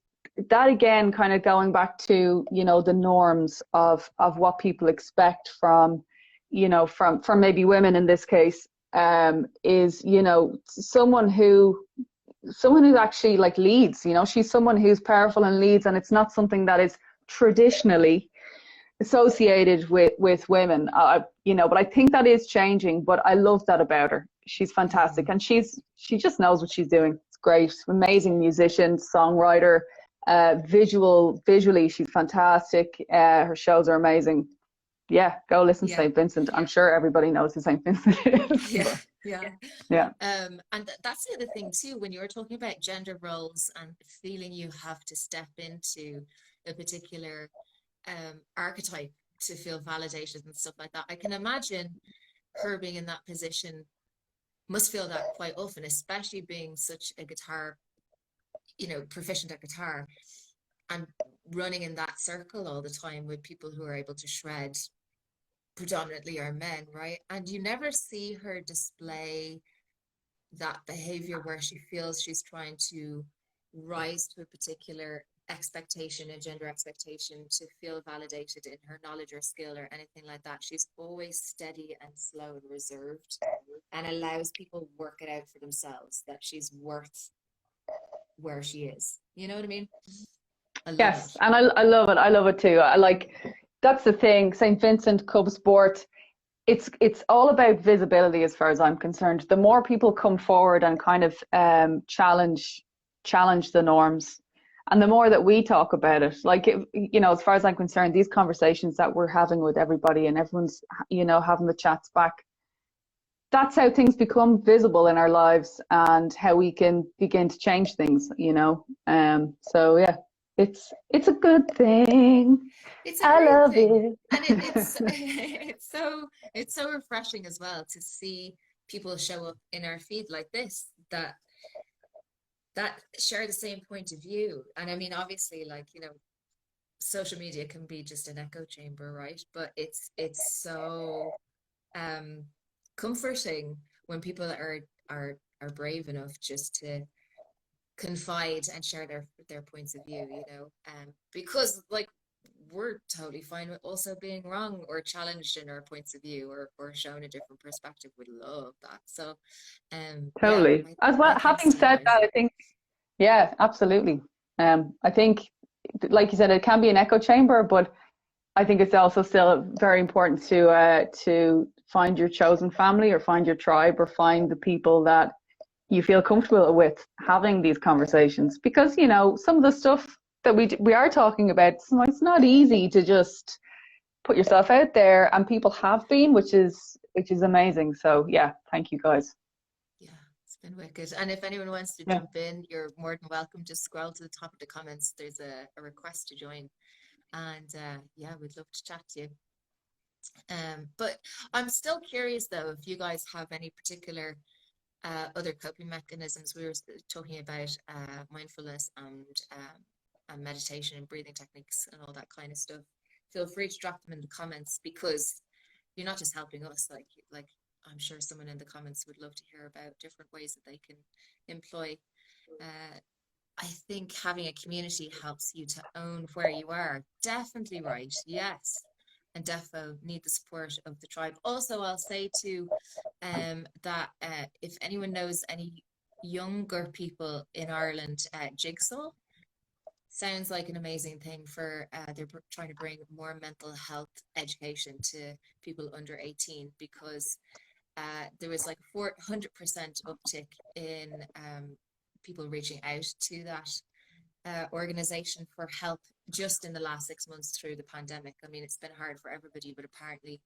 Speaker 2: that again, kind of going back to, you know, the norms of what people expect from, you know, from maybe women in this case, is, you know, someone who actually like leads. You know, she's someone who's powerful and leads, and it's not something that is traditionally associated with women. You know, but I think that is changing. But I love that about her. She's fantastic, and she just knows what she's doing. It's great. Amazing musician, songwriter, visually she's fantastic. Her shows are amazing. Yeah, go listen to St. Vincent. I'm sure everybody knows who St. Vincent is.
Speaker 3: Yeah. And that's the other thing too, when you're talking about gender roles and feeling you have to step into a particular archetype to feel validated and stuff like that. I can imagine her being in that position must feel that quite often, especially being such a guitar, you know, proficient at guitar, and running in that circle all the time with people who are able to shred, predominantly are men, right? And you never see her display that behavior where she feels she's trying to rise to a particular expectation, a gender expectation, to feel validated in her knowledge or skill or anything like that. She's always steady and slow and reserved, and allows people work it out for themselves that she's worth where she is. You know what I mean?
Speaker 2: Yes, and I love it. I love it too. I like, that's the thing. St. Vincent Cub Sport, it's all about visibility as far as I'm concerned. The more people come forward and kind of challenge the norms, and the more that we talk about it, like, you know, as far as I'm concerned, these conversations that we're having with everybody, and everyone's, you know, having the chats back, that's how things become visible in our lives, and how we can begin to change things, you know. So yeah, it's a good thing.
Speaker 3: It's a
Speaker 2: I
Speaker 3: great
Speaker 2: love
Speaker 3: thing.
Speaker 2: it.
Speaker 3: And it's so refreshing as well to see people show up in our feed like this, that share the same point of view. And I mean, obviously, like, you know, social media can be just an echo chamber, right? But it's so comforting when people are brave enough just to confide and share their points of view, you know, because like, we're totally fine with also being wrong or challenged in our points of view, or shown a different perspective. We love that. So
Speaker 2: Totally.
Speaker 3: yeah,
Speaker 2: As well,
Speaker 3: my thanks
Speaker 2: having
Speaker 3: to you
Speaker 2: said
Speaker 3: guys.
Speaker 2: that, I think, yeah, absolutely. I think like you said, it can be an echo chamber, but I think it's also still very important to find your chosen family, or find your tribe, or find the people that you feel comfortable with having these conversations. Because, you know, some of the stuff that we are talking about, it's not easy to just put yourself out there, and people have been, which is amazing. So yeah, thank you guys.
Speaker 3: Yeah, it's been wicked. And if anyone wants to
Speaker 2: Yeah.
Speaker 3: jump in, you're more than welcome. Just scroll to the top of the comments. There's a request to join. And yeah, we'd love to chat to you. But I'm still curious though, if you guys have any particular other coping mechanisms. We were talking about mindfulness and meditation and breathing techniques and all that kind of stuff. Feel free to drop them in the comments, because you're not just helping us. Like I'm sure someone in the comments would love to hear about different ways that they can employ. I think having a community helps you to own where you are. Definitely right. Yes. And defo need the support of the tribe. Also, I'll say too that if anyone knows any younger people in Ireland, Jigsaw sounds like an amazing thing for they're trying to bring more mental health education to people under 18, because there was like 400% uptick in people reaching out to that organization for help just in the last 6 months through the pandemic. I mean, it's been hard for everybody, but apparently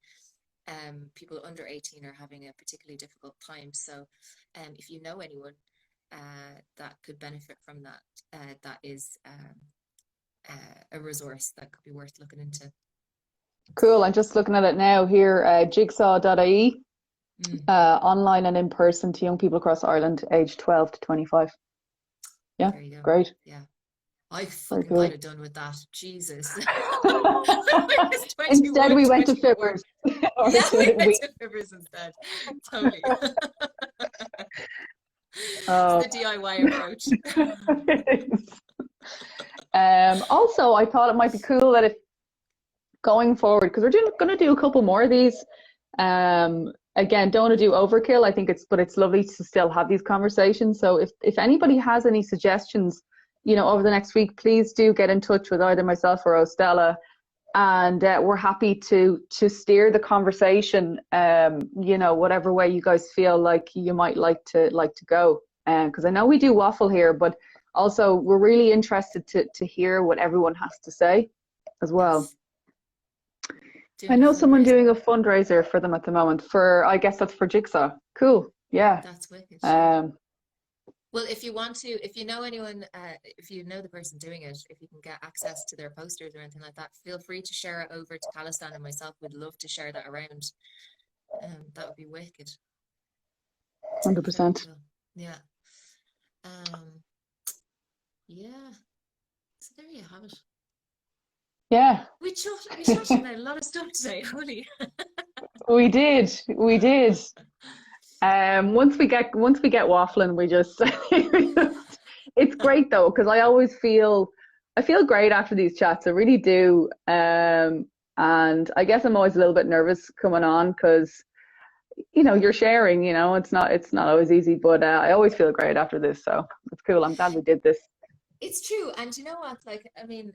Speaker 3: people under 18 are having a particularly difficult time. So if you know anyone that could benefit from that, that is a resource that could be worth looking into.
Speaker 2: Cool. I'm just looking at it now here, jigsaw.ie, online and in person to young people across Ireland, aged 12 to 25. Yeah,
Speaker 3: there you go.
Speaker 2: Great.
Speaker 3: Yeah. I fucking
Speaker 2: cool.
Speaker 3: might have done with that. Jesus.
Speaker 2: Instead, we went to Fibbers.
Speaker 3: Yeah, we went to Fibbers instead. Totally. It's the DIY approach.
Speaker 2: Also, I thought it might be cool that if going forward, because we're going to do a couple more of these. Again, don't want to do overkill. I think it's lovely to still have these conversations. So if anybody has any suggestions, you know, over the next week, please do get in touch with either myself or 0Stella, and we're happy to steer the conversation. You know, whatever way you guys feel like you might like to go. Because I know we do waffle here, but also we're really interested to hear what everyone has to say as well. I know someone doing a fundraiser for them at the moment. I guess that's for Jigsaw. Cool. Yeah.
Speaker 3: That's wicked. Well, if you want to, if you know anyone, if you know the person doing it, if you can get access to their posters or anything like that, feel free to share it over to Callistan and myself. We'd love to share that around. That would be wicked.
Speaker 2: 100%.
Speaker 3: Cool. Yeah. Yeah. So there you have it.
Speaker 2: Yeah.
Speaker 3: We chatted about a lot of stuff today, holy.
Speaker 2: We did. Once we get waffling, we just it's great though, because I feel great after these chats. I really do. And I guess I'm always a little bit nervous coming on, because you know, you're sharing, you know, it's not always easy, but I always feel great after this, so it's cool. I'm glad we did this.
Speaker 3: It's true. And you know what, like, I mean,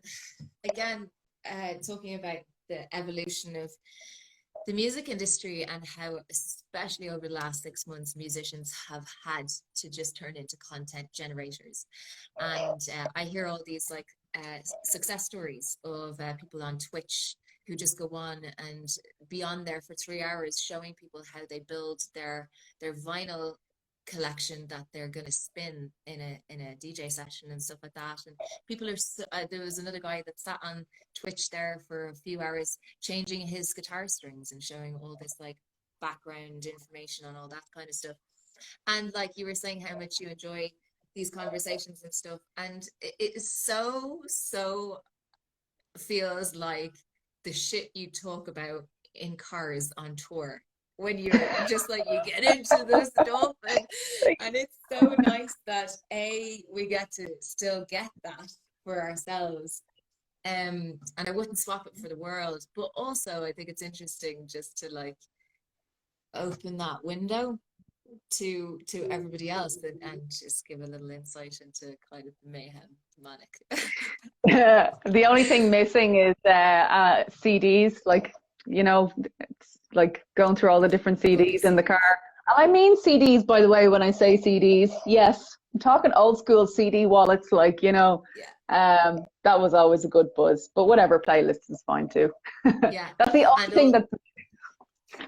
Speaker 3: again, talking about the evolution of the music industry and how, especially over the last 6 months, musicians have had to just turn into content generators. And I hear all these like success stories of people on Twitch who just go on and be on there for 3 hours showing people how they build their vinyl collection that they're going to spin in a DJ session and stuff like that. And people are there was another guy that sat on Twitch there for a few hours changing his guitar strings and showing all this like background information on all that kind of stuff. And like you were saying, how much you enjoy these conversations and stuff, and it is so feels like the shit you talk about in cars on tour, when you're just like, you get into this stuff, and it's so nice that we get to still get that for ourselves, and I wouldn't swap it for the world. But also I think it's interesting just to like open that window to everybody else, and just give a little insight into kind of the mayhem, manic.
Speaker 2: The only thing missing is CDs, like, you know, it's like going through all the different CDs in the car. I mean CDs, by the way, when I say CDs. Yes, I'm talking old school CD wallets, like, you know.
Speaker 3: Yeah.
Speaker 2: That was always a good buzz. But whatever, playlists is fine too.
Speaker 3: Yeah.
Speaker 2: That's the only thing that's...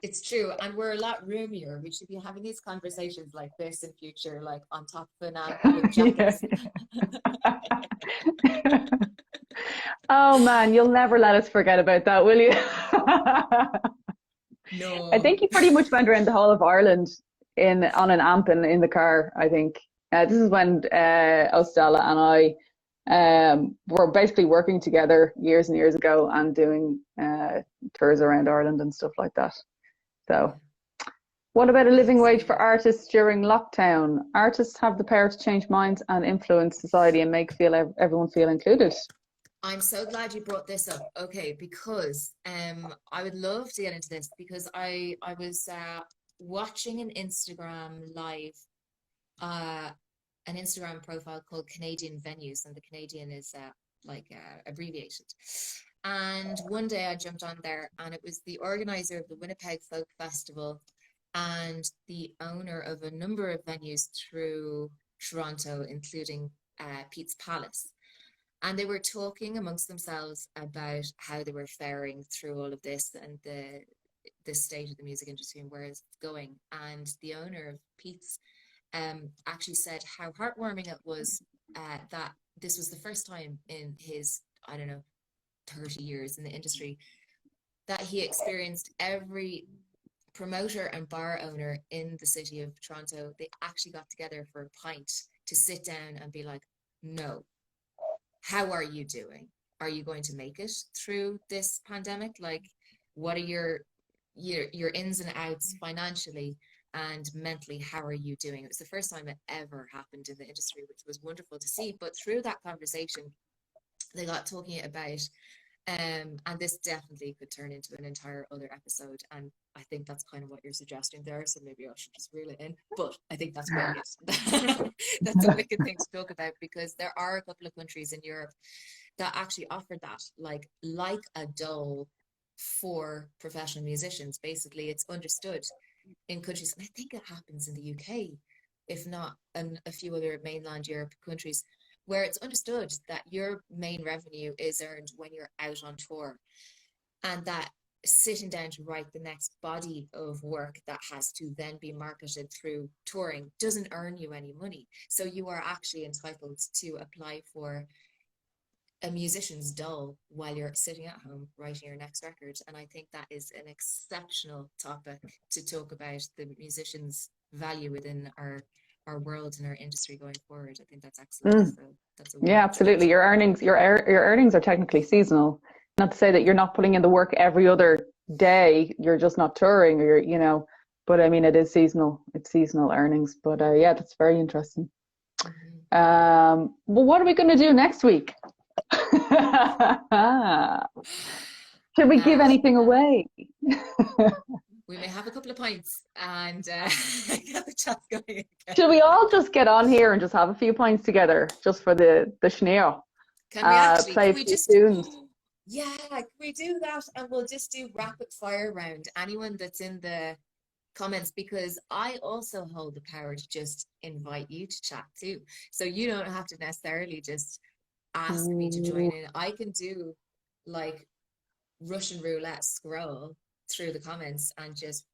Speaker 3: It's true, and we're a lot roomier. We should be having these conversations like this in future, like on top of an app with jackets.
Speaker 2: Oh man, you'll never let us forget about that, will you?
Speaker 3: No.
Speaker 2: I think you pretty much went around the whole of Ireland on an amp in the car, I think. This is when 0Stella and I were basically working together years and years ago and doing tours around Ireland and stuff like that. So, what about a living wage for artists during lockdown? Artists have the power to change minds and influence society and make everyone feel included.
Speaker 3: I'm so glad you brought this up. Okay, because I would love to get into this, because I was watching an Instagram live, an Instagram profile called Canadian Venues, and the Canadian is abbreviated. And one day I jumped on there, and it was the organizer of the Winnipeg Folk Festival and the owner of a number of venues through Toronto, including Pete's Palace. And they were talking amongst themselves about how they were faring through all of this and the state of the music industry and where it's going. And the owner of Pete's actually said how heartwarming it was that this was the first time in his, 30 years in the industry, that he experienced every promoter and bar owner in the city of Toronto, they actually got together for a pint to sit down and be like, no, how are you doing? Are you going to make it through this pandemic? Like, what are your ins and outs financially and mentally? How are you doing? It was the first time it ever happened in the industry, which was wonderful to see. But through that conversation, they got talking about, and this definitely could turn into an entire other episode. And I think that's kind of what you're suggesting there. So maybe I should just reel it in. But I think that's brilliant. That's a wicked thing to talk about, because there are a couple of countries in Europe that actually offer that, like a dole for professional musicians. Basically, it's understood in countries, and I think it happens in the UK, if not a few other mainland Europe countries, where it's understood that your main revenue is earned when you're out on tour, and that sitting down to write the next body of work that has to then be marketed through touring doesn't earn you any money. So you are actually entitled to apply for a musician's dole while you're sitting at home writing your next record. And I think that is an exceptional topic to talk about, the musician's value within our world and our industry going forward. I think that's excellent. So that's
Speaker 2: absolutely. Your earnings are technically seasonal. Not to say that you're not putting in the work every other day, you're just not touring, or but I mean, it is seasonal. It's seasonal earnings. But that's very interesting. Well, what are we going to do next week? Should we give anything away?
Speaker 3: We may have a couple of pints and get the chat going again.
Speaker 2: Should we all just get on here and just have a few pints together, just for the schneer?
Speaker 3: Can we actually?
Speaker 2: Play
Speaker 3: can we just
Speaker 2: tunes?
Speaker 3: Yeah, can we do that? And we'll just do rapid fire round. Anyone that's in the comments, because I also hold the power to just invite you to chat too. So you don't have to necessarily just ask me to join in. I can do like Russian roulette, scroll through the comments and just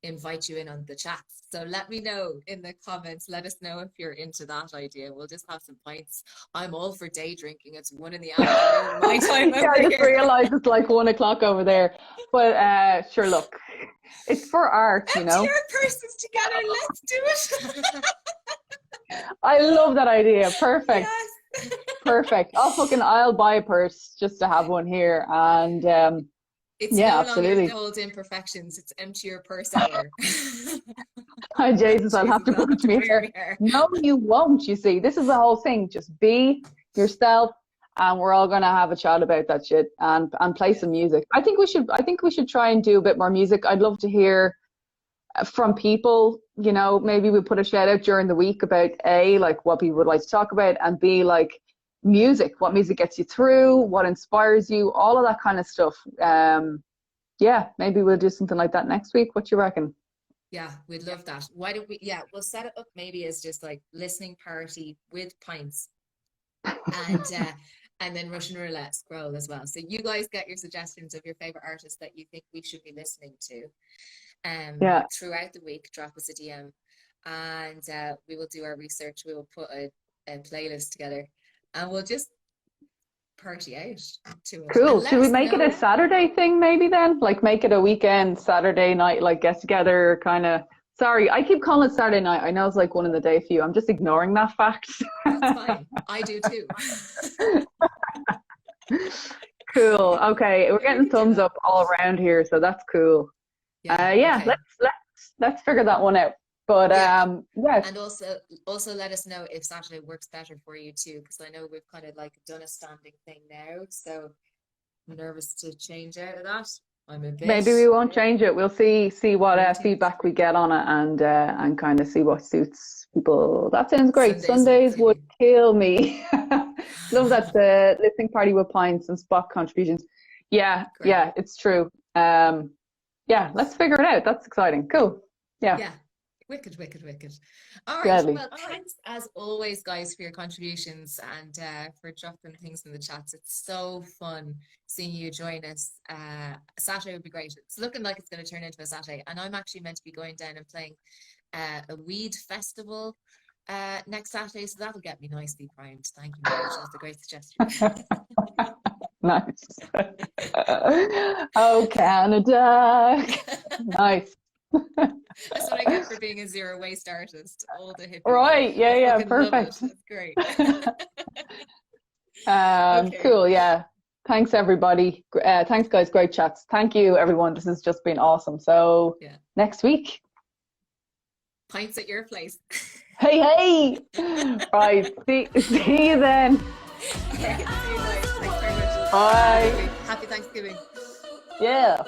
Speaker 3: invite you in on the chat. So let me know in the comments. Let us know if you're into that idea. We'll just have some pints. I'm all for day drinking. It's 1 in the afternoon, my time over
Speaker 2: I just
Speaker 3: here.
Speaker 2: realised it's like 1 o'clock over there. But sure, look, it's for art,
Speaker 3: Empty your purses together. Let's do it.
Speaker 2: I love that idea. Perfect.
Speaker 3: Yes.
Speaker 2: Perfect. I'll buy a purse just to have one here. And
Speaker 3: it's no longer the old Imperfections. It's empty your purse hour.
Speaker 2: Hi, Jesus, I'll have to brush my hair. No, you won't. You see, this is the whole thing. Just be yourself, and we're all gonna have a chat about that shit and play some music. I think we should try and do a bit more music. I'd love to hear from people, you know, maybe we put a shout out during the week about A, like what we would like to talk about, and B, like music, what music gets you through, what inspires you, all of that kind of stuff. Yeah, maybe we'll do something like that next week. What do you reckon?
Speaker 3: Yeah, we'd love that. Why don't we, yeah, we'll set it up maybe as just like listening party with pints and then Russian roulette scroll as well. So you guys get your suggestions of your favorite artists that you think we should be listening to throughout the week. Drop us a DM and we will do our research. We will put a playlist together and we'll just party out to it.
Speaker 2: Cool. Should we make it a Saturday thing maybe then? Like make it a weekend Saturday night, like get together kind of. Sorry, I keep calling it Saturday night. I know it's like one in the day for you. I'm just ignoring that fact.
Speaker 3: That's fine. I do too.
Speaker 2: Cool. Okay, we're getting thumbs up all around here, so that's cool. Yeah. Okay. Let's figure that one out. But yeah.
Speaker 3: And also let us know if Saturday works better for you too, because I know we've kind of like done a standing thing now, so I'm nervous to change out of that. I'm a bit.
Speaker 2: Maybe we won't change it. We'll see what feedback we get on it, and kind of see what suits people. That sounds great. Sundays would kill me. Love that, the listening party with pints and spot contributions. Yeah, great. Yeah, it's true. Yeah, let's figure it out. That's exciting. Cool. Yeah.
Speaker 3: Wicked. All right. Gladly. Well, thanks as always, guys, for your contributions and for dropping things in the chats. It's so fun seeing you join us. Saturday would be great. It's looking like it's going to turn into a Saturday, and I'm actually meant to be going down and playing a weed festival next Saturday, so that'll get me nicely primed. Thank you very much. That's a great suggestion.
Speaker 2: Nice. Oh, Canada. Nice.
Speaker 3: That's what I get for being a zero waste artist. All the hippies.
Speaker 2: Right, yeah, perfect.
Speaker 3: That's great.
Speaker 2: Okay. Cool, yeah. Thanks everybody. Thanks guys, great chats. Thank you everyone. This has just been awesome. So next week.
Speaker 3: Pints at your place.
Speaker 2: Hey. Right. See you then.
Speaker 3: Okay, see you guys. Thanks very much.
Speaker 2: Bye.
Speaker 3: Happy Thanksgiving.
Speaker 2: Yeah.